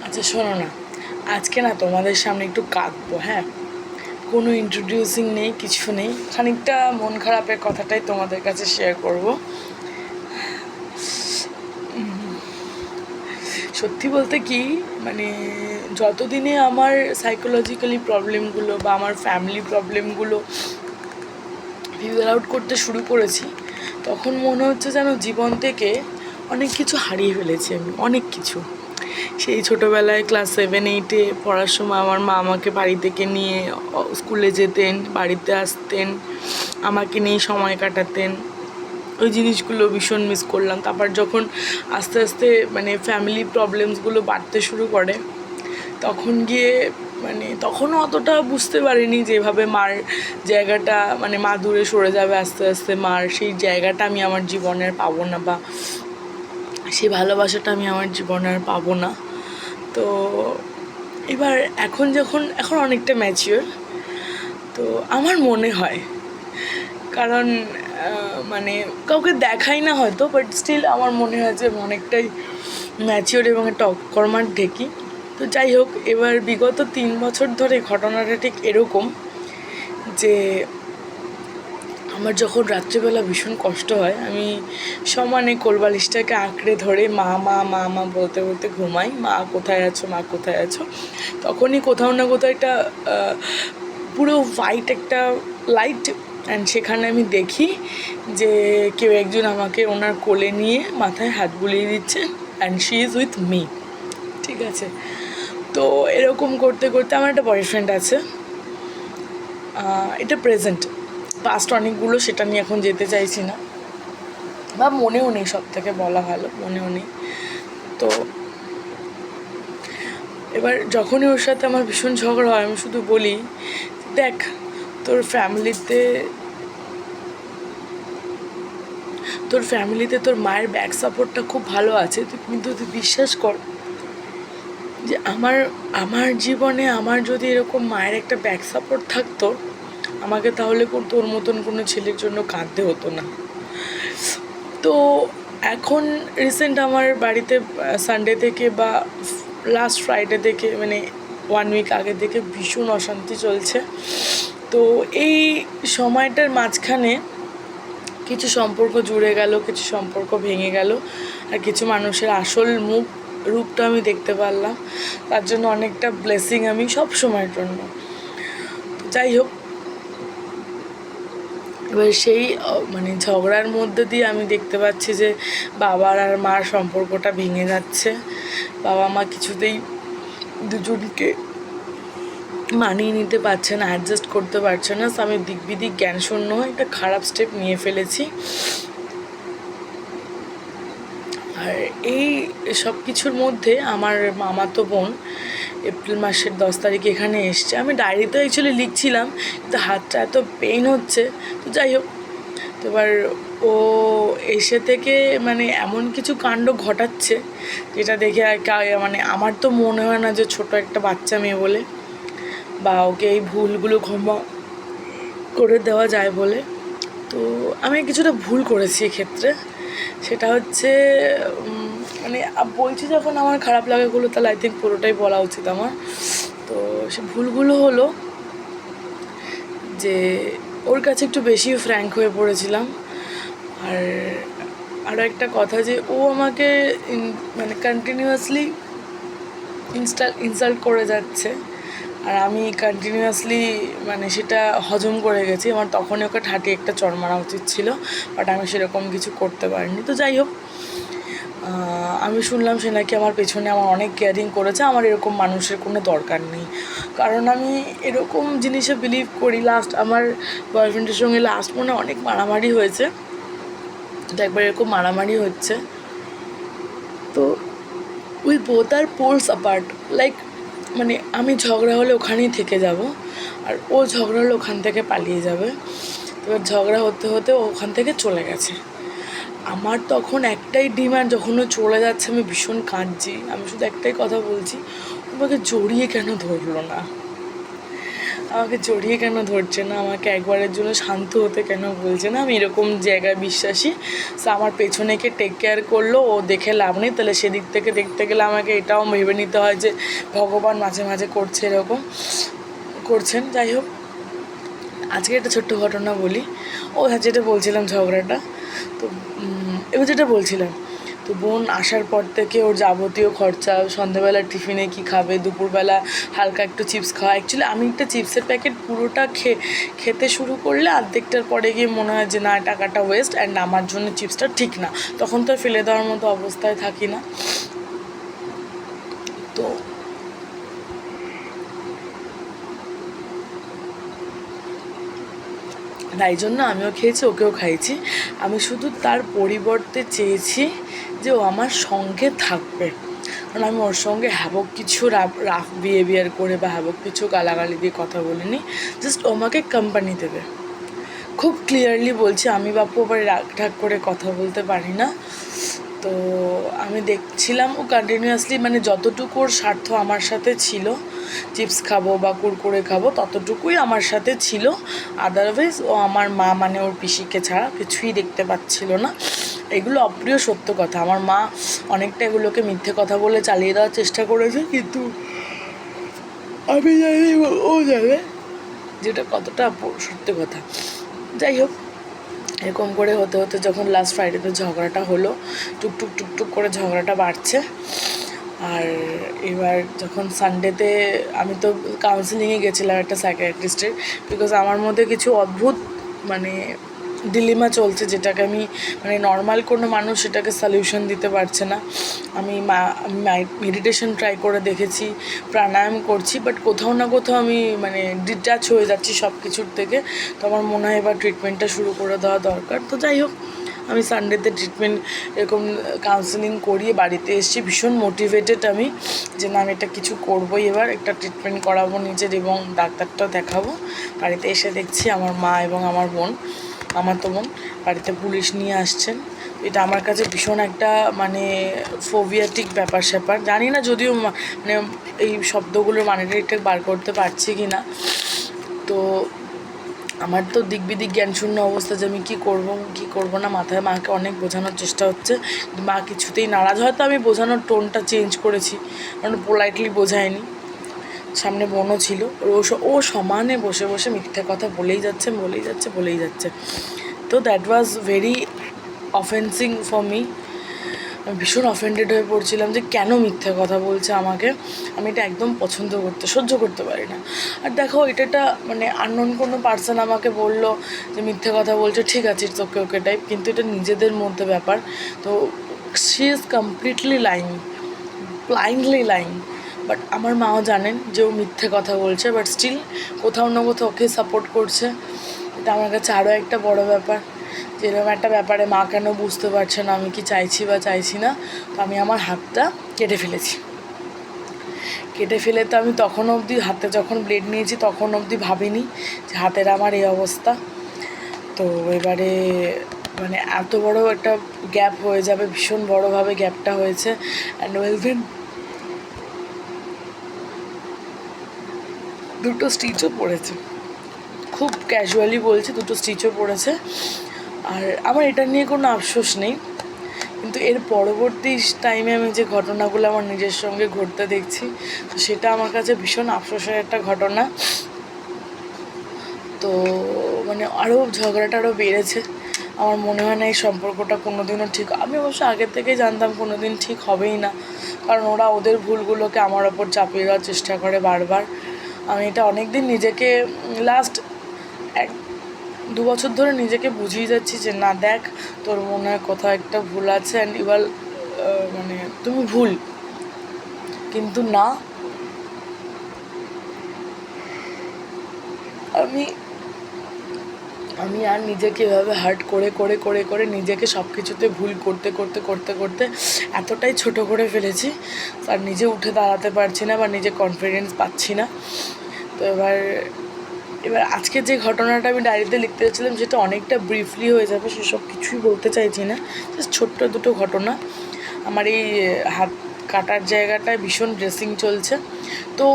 আচ্ছা শোনো না, আজকে না তোমাদের সামনে একটু কাঁদবো। হ্যাঁ, কোনো ইন্ট্রোডিউসিং নেই, কিছু নেই, খানিকটা মন খারাপের কথাটাই তোমাদের কাছে শেয়ার করব। সত্যি বলতে কি, মানে যতদিনে আমার সাইকোলজিক্যালি প্রবলেমগুলো বা আমার ফ্যামিলি প্রবলেমগুলো ফিগার আউট করতে শুরু করেছি, তখন মনে হচ্ছে যেন জীবন থেকে অনেক কিছু হারিয়ে ফেলেছি আমি, অনেক কিছু। সেই ছোটোবেলায় ক্লাস 7-8-এ পড়ার সময় আমার মা আমাকে বাড়ি থেকে নিয়ে স্কুলে যেতেন, বাড়িতে আসতেন, আমাকে নিয়ে সময় কাটাতেন। ওই জিনিসগুলো ভীষণ মিস করলাম। তারপর যখন আস্তে আস্তে মানে ফ্যামিলি প্রবলেমসগুলো বাড়তে শুরু করে, তখন গিয়ে মানে তখনও অতটা বুঝতে পারিনি যে এভাবে মার জায়গাটা, মানে মা দূরে সরে যাবে আস্তে আস্তে, মার সেই জায়গাটা আমি আমার জীবনের পাবো না, বা সেই ভালোবাসাটা আমি আমার জীবনে আর পাবো না। তো এবার এখন অনেকটা ম্যাচিওর, তো আমার মনে হয়, কারণ মানে কাউকে দেখাই না হয়তো, বাট স্টিল আমার মনে হয় যে অনেকটাই ম্যাচিওর এবং একটা অকর্মার ঢেকি। তো যাই হোক, এবার বিগত 3 বছর ধরে ঘটনাটা ঠিক এরকম যে আমার যখন রাত্রিবেলা ভীষণ কষ্ট হয়, আমি সমানে কোলবালিশটাকে আঁকড়ে ধরে মা মা মা মা বলতে বলতে ঘুমাই। মা কোথায় আছো, মা কোথায় আছো। তখনই কোথাও না কোথাও একটা পুরো হোয়াইট একটা লাইট, অ্যান্ড সেখানে আমি দেখি যে কেউ একজন আমাকে ওনার কোলে নিয়ে মাথায় হাত বুলিয়ে দিচ্ছে, and she is with me. ঠিক আছে, তো এরকম করতে করতে আমার একটা বয়ফ্রেন্ড আছে, এটা প্রেজেন্ট, পাস্ট অনেকগুলো, সেটা নিয়ে এখন যেতে চাইছি না, বা মনেও নেই, সব থেকে বলা ভালো, মনেও নেই। তো এবার যখনই ওর সাথে আমার ভীষণ ঝগড়া হয়, আমি শুধু বলি, দেখ তোর ফ্যামিলিতে তোর মায়ের ব্যাক সাপোর্টটা খুব ভালো আছে, কিন্তু তুই বিশ্বাস কর যে আমার আমার জীবনে আমার যদি এরকম মায়ের একটা ব্যাক সাপোর্ট থাকতো, আমাকে তাহলে তোর মতন কোনো ছেলের জন্য কাঁদতে হতো না। তো এখন রিসেন্ট আমার বাড়িতে সানডে থেকে বা লাস্ট ফ্রাইডে থেকে, মানে 1 উইক আগে থেকে ভীষণ অশান্তি চলছে। তো এই সময়টার মাঝখানে কিছু সম্পর্ক জুড়ে গেল, কিছু সম্পর্ক ভেঙে গেল, আর কিছু মানুষের আসল রূপটা আমি দেখতে পারলাম। তার জন্য অনেকটা ব্লেসিং আমি সব সময়ের জন্য। যাই হোক, এবার সেই মানে ঝগড়ার মধ্যে দিয়ে আমি দেখতে পাচ্ছি যে বাবার আর মার সম্পর্কটা ভেঙে যাচ্ছে। বাবা মা কিছুতেই দুজনকে মানিয়ে নিতে পারছে না, অ্যাডজাস্ট করতে পারছে না। আমি দিক বিদিক জ্ঞান শূন্য একটা খারাপ স্টেপ নিয়ে ফেলেছি। আর এই সব কিছুর মধ্যে আমার মামাতো বোন এপ্রিল মাসের 10 তারিখে এখানে এসছে। আমি ডায়েরিতে অ্যাকচুয়ালি লিখছিলাম, কিন্তু হাতটা এত পেইন হচ্ছে। তো যাই হোক, তো এবার ও এসে থেকে মানে এমন কিছু কাণ্ড ঘটাচ্ছে যেটা দেখে আর মানে আমার তো মনে হয় না যে ছোট একটা বাচ্চা মেয়ে বলে, বা ওকে এই ভুলগুলো ক্ষমা করে দেওয়া যায় বলে। তো আমি কিছুটা ভুল করেছি এক্ষেত্রে। সেটা হচ্ছে মানে বলছি যখন আমার খারাপ লাগাগুলো, তাহলে আই থিঙ্ক পুরোটাই বলা উচিত আমার। তো সে ভুলগুলো হলো যে ওর কাছে একটু বেশি ফ্র্যাঙ্ক হয়ে পড়েছিলাম। আর আরও একটা কথা, যে ও আমাকে মানে কন্টিনিউয়াসলি ইনসাল্ট করে যাচ্ছে, আর আমি কন্টিনিউয়াসলি মানে সেটা হজম করে গেছি। আমার তখনই ওকে ঠাটিয়ে একটা চড় মারা উচিত ছিল, বাট আমি সেরকম কিছু করতে পারিনি। তো যাই হোক, আমি শুনলাম সে নাকি আমার পেছনে আমার অনেক কেয়ারিং করেছে। আমার এরকম মানুষের কোনো দরকার নেই, কারণ আমি এরকম জিনিসে বিলিভ করি। আমার বয়ফ্রেন্ডের সঙ্গে মনে অনেক মারামারি হয়েছে, তো একবার এরকম মারামারি হচ্ছে, তো we both are poles apart. Like মানে আমি ঝগড়া হলে ওখানেই থেকে যাব, আর ও ঝগড়া হলে ওখান থেকে পালিয়ে যাবে। এবার ঝগড়া হতে হতে ও ওখান থেকে চলে গেছে। আমার তখন একটাই ডিমান্ড, যখন ও চলে যাচ্ছে আমি ভীষণ কাঁদছি, আমি শুধু একটাই কথা বলছি, আমাকে জড়িয়ে কেন ধরলো না। আমাকে জড়িয়ে কেন ধরছে না, আমাকে একবারের জন্য শান্ত হতে কেন বলছে না? আমি এরকম জায়গায় বিশ্বাসী। সো আমার পেছনে কে টেক কেয়ার করলো ও দেখে লাভ নেই, তাহলে সেদিক থেকে দেখতে গেলে আমাকে এটাও ভেবে নিতে হয় যে ভগবান মাঝে মাঝে করছে, এরকম করছেন। যাই হোক, আজকে একটা ছোট্ট ঘটনা বলি। ও হ্যাঁ, যেটা বলছিলাম ঝগড়াটা, তো এবার যেটা বলছিলাম, তো বোন আসার পর থেকে ওর যাবতীয় খরচা, সন্ধ্যাবেলা টিফিনে কী খাবে, দুপুরবেলা হালকা একটু চিপস খাওয়া। অ্যাকচুয়ালি আমি একটা চিপসের প্যাকেট পুরোটা খেতে শুরু করলে অর্ধেকটার পরে গিয়ে মনে হয় যে না, টাকাটা ওয়েস্ট, অ্যান্ড আমার জন্য চিপসটা ঠিক না। তখন তো ফেলে দেওয়ার মতো অবস্থায় থাকি না। তো তাই জন্য আমিও খেয়েছি, ওকেও খাইছি। আমি শুধু তার পরিবর্তে চেয়েছি যে ও আমার সঙ্গে থাকবে, কারণ আমি ওর সঙ্গে হ্যাবক কিছু রাফ বিহেভিয়ার করে বা হ্যাবক কিছু গালাগালি দিয়ে কথা বলিনি। জাস্ট ও আমাকে কোম্পানি দেবে। খুব ক্লিয়ারলি বলছি, আমি বাপু আবার রাগ ঢাক করে কথা বলতে পারি না। তো আমি দেখছিলাম ও কন্টিনিউয়াসলি, মানে যতটুকু ওর স্বার্থ আমার সাথে ছিল, চিপস খাবো বা কুরকুরে খাবো, ততটুকুই আমার সাথে ছিল। আদারওয়াইজ ও আমার মা, মানে ওর পিসিকে ছাড়া কিছুই দেখতে পাচ্ছিল না। এগুলো অপ্রিয় সত্য কথা। আমার মা অনেকটা এগুলোকে মিথ্যে কথা বলে চালিয়ে দেওয়ার চেষ্টা করেছে, কিন্তু আমি জানি ও জানে যেটা কতটা সত্যি কথা। যাই হোক, এরকম করে হতে হতে যখন লাস্ট ফ্রাইডেতে ঝগড়াটা হলো, টুকটুক টুকটুক করে ঝগড়াটা বাড়ছে। আর এবার যখন সানডেতে আমি তো কাউন্সিলিংয়ে গেছিলাম একটা সাইকিয়াট্রিস্টের, বিকজ আমার মধ্যে কিছু অদ্ভুত মানে ডিলেমা চলছে, যেটাকে আমি মানে নর্মাল কোনো মানুষ সেটাকে সলিউশন দিতে পারছে না। আমি মেডিটেশন ট্রাই করে দেখেছি, প্রাণায়াম করছি, বাট কোথাও না কোথাও আমি মানে ডিটাচ হয়ে যাচ্ছি সব কিছুর থেকে। তো আমার মনে হয় এবার ট্রিটমেন্টটা শুরু করে দেওয়া দরকার। তো যাই হোক, আমি সানডেতে ট্রিটমেন্ট এরকম কাউন্সেলিং করিয়ে বাড়িতে এসেছি ভীষণ মোটিভেটেড আমি, যে না আমি এটা কিছু করবোই, এবার একটা ট্রিটমেন্ট করাবো নিজের এবং ডাক্তারটাও দেখাবো। বাড়িতে এসে দেখছি আমার মা এবং আমার বোন, আমার তো বোন বাড়িতে পুলিশ নিয়ে আসছেন। এটা আমার কাছে ভীষণ একটা মানে ফোবিয়াটিক ব্যাপার স্যাপার। জানি না যদিও মানে এই শব্দগুলোর মানেটা এটা বার করতে পারছি কি না। তো আমার তো দিক বিদিক জ্ঞানশূন্য অবস্থা, যে আমি কী করবো না, মাথায় মাকে অনেক বোঝানোর চেষ্টা হচ্ছে, মা কিছুতেই নারাজ। হয়তো আমি বোঝানোর টোনটা চেঞ্জ করেছি, কারণ পোলাইটলি বোঝায়নি। সামনে বোনও ছিল, ও সমানে বসে বসে মিথ্যে কথা বলেই যাচ্ছে। তো that was very offensing for me. আমি ভীষণ অফেন্ডেড হয়ে পড়ছিলাম যে কেন মিথ্যে কথা বলছে আমাকে। আমি এটা একদম সহ্য করতে পারি না। আর দেখো, এটা মানে আননোন কোনো পার্সন আমাকে বললো যে মিথ্যে কথা বলছে, ঠিক আছে, ইটস ওকে টাইপ, কিন্তু এটা নিজেদের মধ্যে ব্যাপার। তো she is completely blindly lying. But আমার মাও জানেন যে ও মিথ্যে কথা বলছে, বাট স্টিল কোথাও না কোথাও ওকে সাপোর্ট করছে। এটা আমার কাছে আরও একটা বড় ব্যাপার, যেরকম একটা ব্যাপারে মা কেন বুঝতে পারছে না আমি কি চাইছি বা চাইছি না। তো আমি আমার হাতটা কেটে ফেলে তো আমি তখন অবধি হাতে যখন ব্লেড নিয়েছি তখন অবধি ভাবিনি যে হাতের আমার এই অবস্থা। তো এবারে মানে এত বড় একটা গ্যাপ হয়ে যাবে, ভীষণ বড়োভাবে গ্যাপটা হয়েছে। অ্যান্ড ওয়েলভেন দুটো স্টিচও পড়েছে, খুব ক্যাজুয়ালি বলছি, দুটো স্টিচও পড়েছে। আর আমার এটা নিয়ে কোনো আফসোস নেই, কিন্তু এর পরবর্তী টাইমে আমি যে ঘটনাগুলো আমার নিজের সঙ্গে ঘটতে দেখছি, তো সেটা আমার কাছে ভীষণ আফসোসের একটা ঘটনা। তো মানে আরও ঝগড়াটা আরও বেড়েছে। আমার মনে হয় না এই সম্পর্কটা কোনো দিনও ঠিক, আমি অবশ্য আগের থেকেই জানতাম কোনো দিন ঠিক হবেই না, কারণ ওরা ওদের ভুলগুলোকে আমার ওপর চাপিয়ে দেওয়ার চেষ্টা করে বারবার। আমি এটা অনেক দিন নিজেকে, লাস্ট 1-2 বছর ধরে নিজেকে বুঝিয়ে যাচ্ছি যে না দেখ, তোর মনে হয় কোথাও একটা ভুল আছে, অ্যান্ড ইউর মানে তুমি ভুল, কিন্তু না, আমি আমি আর নিজেকে এভাবে হার্ট করে নিজেকে সব কিছুতে ভুল করতে এতটাই ছোট করে ফেলেছি, আর নিজে উঠে দাঁড়াতে পারছি না বা নিজে কনফিডেন্স পাচ্ছি না। তো এবার আজকে যে ঘটনাটা আমি ডায়েরিতে লিখতে চাইছিলাম, যেটা অনেকটা ব্রিফলি হয়ে যাবে, সেসব কিছুই বলতে চাইছি না, জাস্ট ছোট্ট দুটো ঘটনা। আমার এই হাত কাটার জায়গাটায় ভীষণ ড্রেসিং চলছে, তো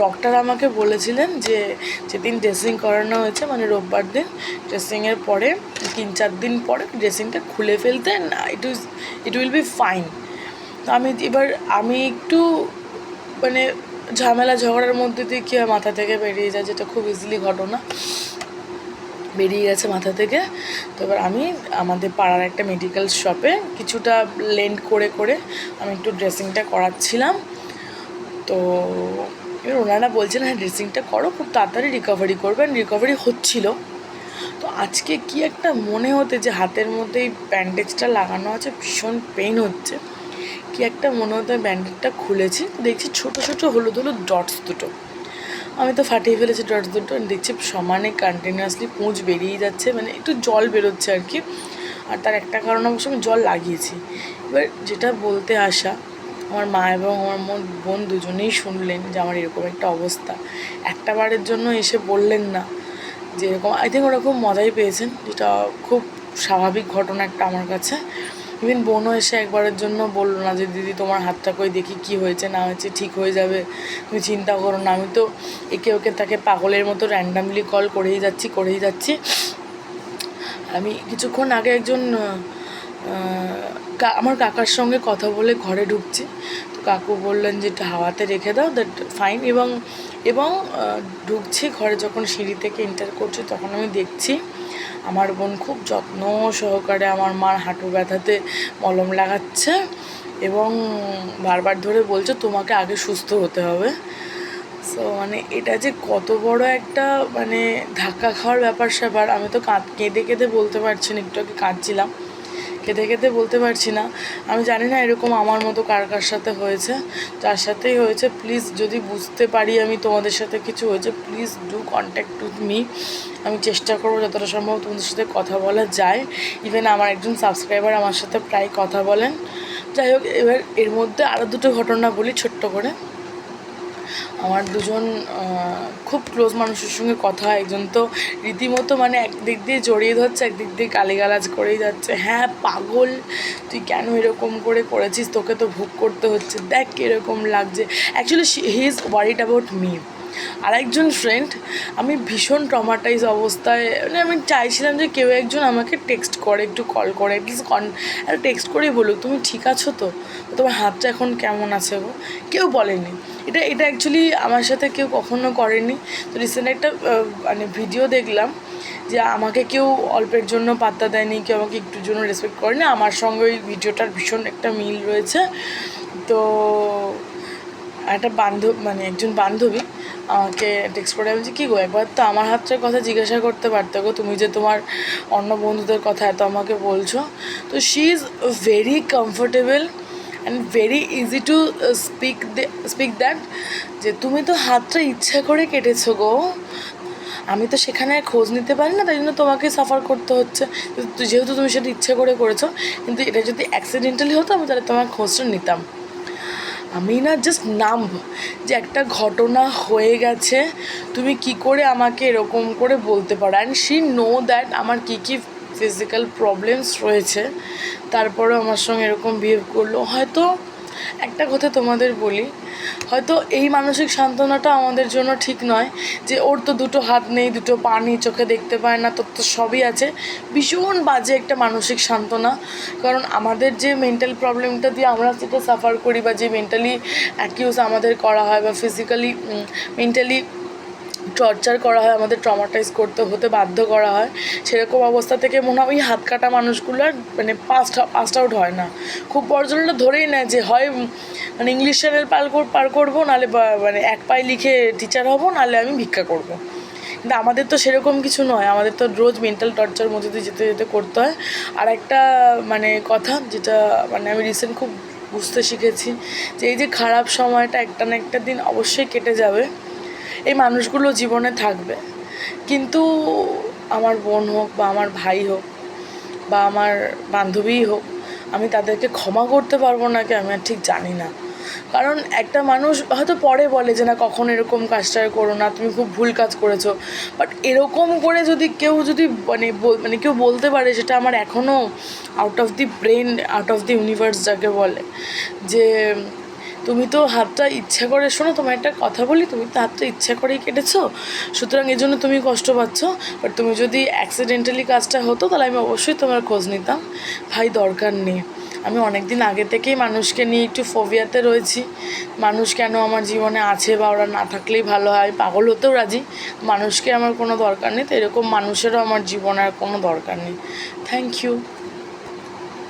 ডক্টর আমাকে বলেছিলেন যে যেদিন ড্রেসিং করানো হয়েছে মানে রোববার দিন ড্রেসিংয়ের পরে 3-4 দিন পরে ড্রেসিংটা খুলে ফেলতে ইট উইল বি ফাইন। তো আমি একটু মানে ঝামেলা ঝগড়ার মধ্যে দিয়ে কী হয় মাথা থেকে বেরিয়ে যায়, যেটা খুব ইজিলি ঘটনা বেরিয়ে গেছে মাথা থেকে। তো এবার আমি আমাদের পাড়ার একটা মেডিকেল শপে কিছুটা লেন্ড করে করে আমি একটু ড্রেসিংটা করাচ্ছিলাম। তো এবার ওনারা বলছিলেন হ্যাঁ ড্রেসিংটা করো, খুব তাড়াতাড়ি রিকভারি করবেন, রিকভারি হচ্ছিল। তো আজকে কি একটা মনে হতে যে হাতের মধ্যে এই ব্যান্ডেজটা লাগানো আছে, ভীষণ পেইন হচ্ছে, কি একটা মনে হতে ব্যান্ডেজটা খুলেছি, দেখছি ছোটো ছোটো হলুদ হলুদ ডটস দুটো, আমি তো ফাটিয়ে ফেলেছি ডটস দুটো, দেখছি সমানে কন্টিনিউয়াসলি পুঁজ বেরিয়ে যাচ্ছে, মানে একটু জল বেরোচ্ছে আর কি। আর তার একটা কারণ অবশ্য আমি জল লাগিয়েছি। এবার যেটা বলতে আসা, আমার মা এবং আমার বোন দুজনেই শুনলেন যে আমার এরকম একটা অবস্থা, একটা বারের জন্য এসে বললেন না যে এরকম, আই থিঙ্ক ওরা খুব মজাই পেয়েছেন, যেটা খুব স্বাভাবিক ঘটনা একটা আমার কাছে। ইভেন বোনও এসে একবারের জন্য বললো না যে দিদি তোমার হাতটা কই দেখি কী হয়েছে না হয়েছে, ঠিক হয়ে যাবে, তুমি চিন্তা করো না। আমি তো একে ওকে তাকে পাগলের মতো র্যান্ডামলি কল করেই যাচ্ছি। আমি কিছুক্ষণ আগে একজন আমার কাকার সঙ্গে কথা বলে ঘরে ঢুকছি, তো কাকু বললেন যে একটু হাওয়াতে রেখে দাও, দ্যাট ফাইন। এবং ঢুকছি ঘরে, যখন সিঁড়ি থেকে এন্টার করছি তখন আমি দেখছি আমার বোন খুব যত্ন সহকারে আমার মার হাঁটু ব্যথাতে মলম লাগাচ্ছে এবং বারবার ধরে বলছে তোমাকে আগে সুস্থ হতে হবে। সো মানে এটা যে কত বড় একটা মানে ধাক্কা খাওয়ার ব্যাপার স্যাপার, আমি তো কেঁদে কেঁদে বলতে পারছি না, একটু আগে কাঁদছিলাম, কেঁদে কেঁদে বলতে পারছি না। আমি জানি না এরকম আমার মতো কার কার সাথে হয়েছে, যার সাথেই হয়েছে প্লিজ যদি বুঝতে পারি আমি তোমাদের সাথে কিছু হয়েছে, please do contact with me. আমি চেষ্টা করবো যতটা সম্ভব তোমাদের সাথে কথা বলা যায়। ইভেন আমার একজন সাবস্ক্রাইবার আমার সাথে প্রায় কথা বলেন। যাই হোক, এবার এর মধ্যে আরও দুটো ঘটনা বলি ছোট্ট করে। আমার দুজন খুব ক্লোজ মানুষের সঙ্গে কথা হয়, একজন তো রীতিমতো মানে একদিক দিয়ে জড়িয়ে ধরছে, একদিক দিয়ে গালিগালাজ করেই যাচ্ছে, হ্যাঁ পাগল তুই কেন এরকম করেছিস, তোকে তো ভোগ করতে হচ্ছে, দেখ কীরকম লাগছে। Actually he is worried about me. আর একজন ফ্রেন্ড, আমি ভীষণ ট্রমাটাইজ অবস্থায়, মানে আমি চাইছিলাম যে কেউ একজন আমাকে টেক্সট করে, একটু কল করে, অ্যাটলিস্ট টেক্সট করেই বলুক তুমি ঠিক আছো তো, তোমার হাতটা এখন কেমন আছে গো। কেউ বলেনি এটা অ্যাকচুয়ালি আমার সাথে কেউ কখনো করেনি। তো রিসেন্ট একটা মানে ভিডিও দেখলাম যে আমাকে কেউ অল্পের জন্য পাত্তা দেয়নি, কেউ আমাকে একটুর জন্য রেসপেক্ট করেনি, আমার সঙ্গে ওই ভিডিওটার ভীষণ একটা মিল রয়েছে। তো একটা একজন বান্ধবী আমাকে টেক্সট করে বলছি কী গো একবার তো আমার হাতটার কথা জিজ্ঞাসা করতে পারতে গো, তুমি যে তোমার অন্য বন্ধুদের কথা এত আমাকে বলছো। তো she is very comfortable and very easy to speak that, যে তুমি তো হাতটা ইচ্ছা করে কেটেছো গো, আমি তো সেখানে খোঁজ নিতে পারি না, তাই জন্য তোমাকে সাফার করতে হচ্ছে, যেহেতু তুমি সেটা ইচ্ছে করে করেছো। কিন্তু এটা যদি অ্যাক্সিডেন্টালি হতো আমি তাহলে তোমার খোঁজটা নিতাম। আমি না জাস্ট নাম্ব যে একটা ঘটনা হয়ে গেছে, তুমি কি করে আমাকে এরকম করে বলতে পারো। অ্যান্ড শি নো দ্যাট আমার কী কী ফিজিক্যাল প্রবলেমস রয়েছে, তারপরেও আমার সঙ্গে এরকম বিহেভ করলো। হয়তো একটা কথা তোমাদের বলি, হয়তো এই মানসিক সান্ত্বনাটা আমাদের জন্য ঠিক নয়, যে ওর তো দুটো হাত নেই, দুটো পা নেই, চোখে দেখতে পায় না, তোর তো সবই আছে, ভীষণ বাজে একটা মানসিক সান্ত্বনা। কারণ আমাদের যে মেন্টাল প্রবলেমটা দিয়ে আমরা যেটা সাফার করি, বা যে মেন্টালি অ্যাকিউজ আমাদের করা হয়, বা ফিজিক্যালি মেন্টালি টর্চার করা হয়, আমাদের ট্রমাটাইজ হতে বাধ্য করা হয়, সেরকম অবস্থা থেকে মনে হয় ওই হাত কাটা মানুষগুলোর মানে পাস্ট আউট হয় না। খুব বড়জনটা ধরেই নেয় যে হয় মানে ইংলিশ চ্যানেল পার করবো, নাহলে মানে এক পায়ে লিখে টিচার হবো, নাহলে আমি ভিক্ষা করবো। কিন্তু আমাদের তো সেরকম কিছু নয়, আমাদের তো রোজ মেন্টাল টর্চার মধ্যে দিয়ে যেতে যেতে করতে হয়। আর একটা মানে কথা যেটা মানে আমি রিসেন্ট খুব বুঝতে শিখেছি, যে এই যে খারাপ সময়টা একটা না একটা দিন অবশ্যই কেটে যাবে, এই মানুষগুলো জীবনে থাকবে, কিন্তু আমার বোন হোক বা আমার ভাই হোক বা আমার বান্ধবীই হোক, আমি তাদেরকে ক্ষমা করতে পারবো না কি আমি আর ঠিক জানি না। কারণ একটা মানুষ হয়তো পরে বলে যে না কখন এরকম কাজটা করো না, তুমি খুব ভুল কাজ করেছো, বাট এরকম করে যদি কেউ মানে কেউ বলতে পারে, সেটা আমার এখনও out of the brain, out of the universe যাকে বলে, যে তুমি তো হাতটা ইচ্ছা করে, শোনো তোমার একটা কথা বলি, তুমি তো হাতটা ইচ্ছা করেই কেটেছো, সুতরাং এই জন্য তুমি কষ্ট পাচ্ছ। বাট তুমি যদি অ্যাক্সিডেন্টালি কাজটা হতো তাহলে আমি অবশ্যই তোমার খোঁজ নিতাম। ভাই দরকার নেই। আমি অনেক দিন আগে থেকেই মানুষকে নিয়ে একটু ফোবিয়াতে রয়েছি। মানুষ কেন আমার জীবনে আছে বা ওরা না থাকলেই ভালো হয়, পাগল হতেও রাজি। মানুষকে আমার কোনো দরকার নেই, তো এরকম মানুষেরও আমার জীবনে আর কোনো দরকার নেই। Thank you.